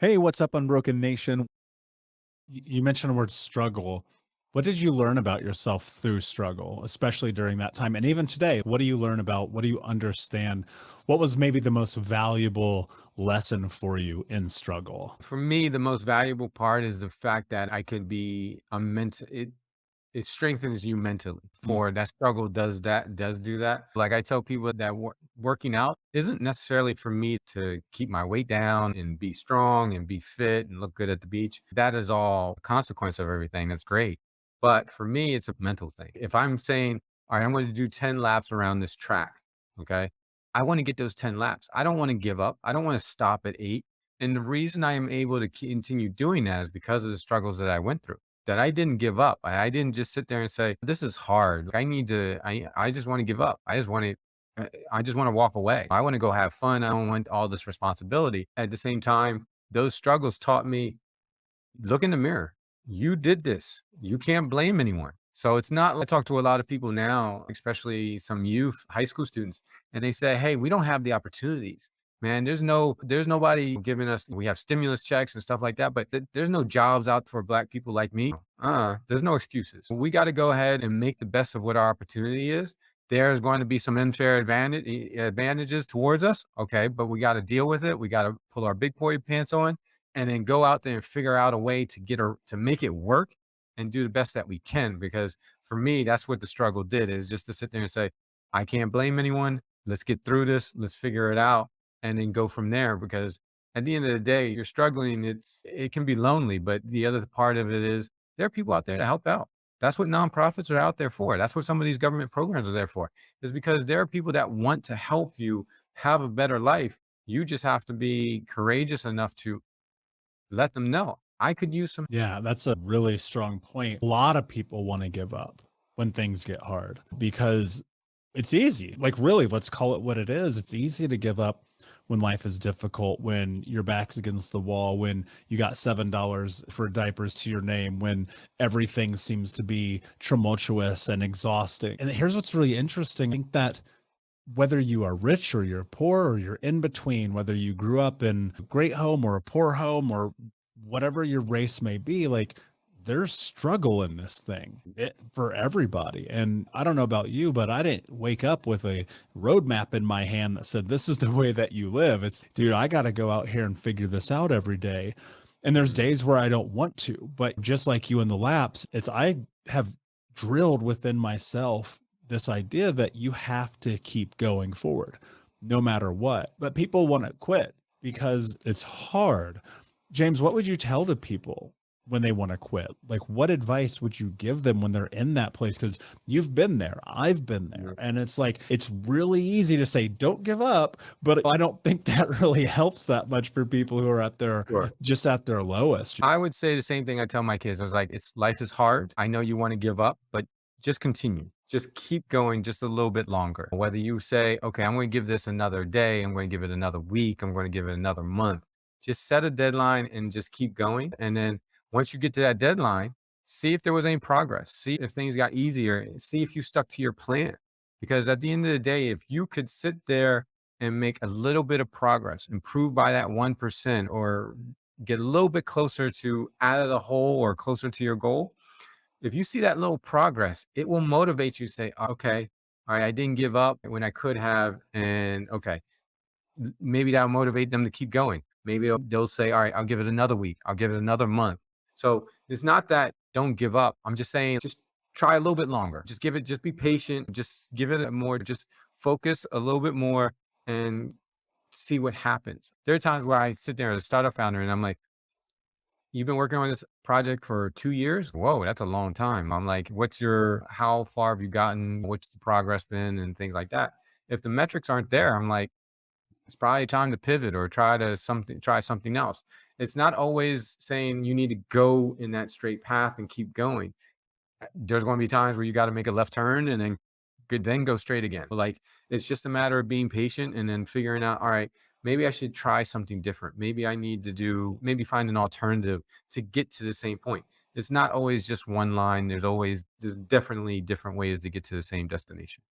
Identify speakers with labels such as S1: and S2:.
S1: Hey, what's up, Unbroken Nation? You mentioned the word struggle. What did you learn about yourself through struggle, especially during that time? And even today, what do you learn about? What do you understand? What was maybe the most valuable lesson for you in struggle?
S2: For me, the most valuable part is the fact that I could be a mental it strengthens you mentally
S1: Mm.
S2: for that struggle does do that. Like I tell people that working out isn't necessarily for me to keep my weight down and be strong and be fit and look good at the beach. That is all consequence of everything. That's great. But for me, it's a mental thing. If I'm saying, all right, I'm going to do 10 laps around this track. Okay. I want to get those 10 laps. I don't want to give up. I don't want to stop at 8. And the reason I am able to continue doing that is because of the struggles that I went through, that I didn't give up. I didn't just sit there and say, this is hard. I need to, I just want to give up. I just want to walk away. I want to go have fun. I don't want all this responsibility. At the same time, those struggles taught me, look in the mirror. You did this. You can't blame anyone. So it's not, I talk to a lot of people now, especially some youth, high school students, and they say, hey, we don't have the opportunities. Man, there's nobody giving us, we have stimulus checks and stuff like that, but there's no jobs out for Black people like me. There's no excuses. We got to go ahead and make the best of what our opportunity is. There's going to be some unfair advantages towards us. Okay. But we got to deal with it. We got to pull our big boy pants on and then go out there and figure out a way to to make it work and do the best that we can. Because for me, that's what the struggle did, is just to sit there and say, I can't blame anyone. Let's get through this. Let's figure it out and then go from there. Because at the end of the day, you're struggling. It can be lonely, but the other part of it is there are people out there to help out. That's what nonprofits are out there for. That's what some of these government programs are there for, is because there are people that want to help you have a better life. You just have to be courageous enough to let them know, I could use some.
S1: Yeah, that's a really strong point. A lot of people want to give up when things get hard because it's easy. Like, really, let's call it what it is. It's easy to give up when life is difficult, when your back's against the wall, when you got $7 for diapers to your name, when everything seems to be tumultuous and exhausting. And here's what's really interesting. I think that whether you are rich or you're poor or you're in between, whether you grew up in a great home or a poor home or whatever your race may be, like there's struggle in this thing for everybody. And I don't know about you, but I didn't wake up with a roadmap in my hand that said, this is the way that you live. It's, dude, I got to go out here and figure this out every day. And there's days where I don't want to, but just like you in the laps, I have drilled within myself this idea that you have to keep going forward no matter what. But people want to quit because it's hard. James, what would you tell to people when they want to quit? Like, what advice would you give them when they're in that place? Because you've been there, I've been there.
S2: Mhm.
S1: And it's like, it's really easy to say, don't give up. But I don't think that really helps that much for people who are at their
S2: Sure.
S1: just at their lowest.
S2: I would say the same thing I tell my kids. I was like, it's life is hard. I know you want to give up, but just continue. Just keep going just a little bit longer. Whether you say, okay, I'm going to give this another day, I'm going to give it another week, I'm going to give it another month. Just set a deadline and just keep going. And then once you get to that deadline, see if there was any progress. See if things got easier. See if you stuck to your plan. Because at the end of the day, if you could sit there and make a little bit of progress, improve by that 1%, or get a little bit closer to out of the hole or closer to your goal, if you see that little progress, it will motivate you to say, okay, all right, I didn't give up when I could have. And okay, maybe that'll motivate them to keep going. Maybe they'll say, all right, I'll give it another week. I'll give it another month. So it's not that don't give up. I'm just saying, just try a little bit longer. Just be patient. Just give it a more, just focus a little bit more and see what happens. There are times where I sit there as a startup founder and I'm like, you've been working on this project for 2 years? Whoa, that's a long time. I'm like, how far have you gotten? What's the progress been and things like that? If the metrics aren't there, I'm like, it's probably time to pivot or try something else. It's not always saying you need to go in that straight path and keep going. There's going to be times where you got to make a left turn and then go straight again. Like, it's just a matter of being patient and then figuring out, all right, maybe I should try something different. Maybe I need to maybe find an alternative to get to the same point. It's not always just one line. There's definitely different ways to get to the same destination.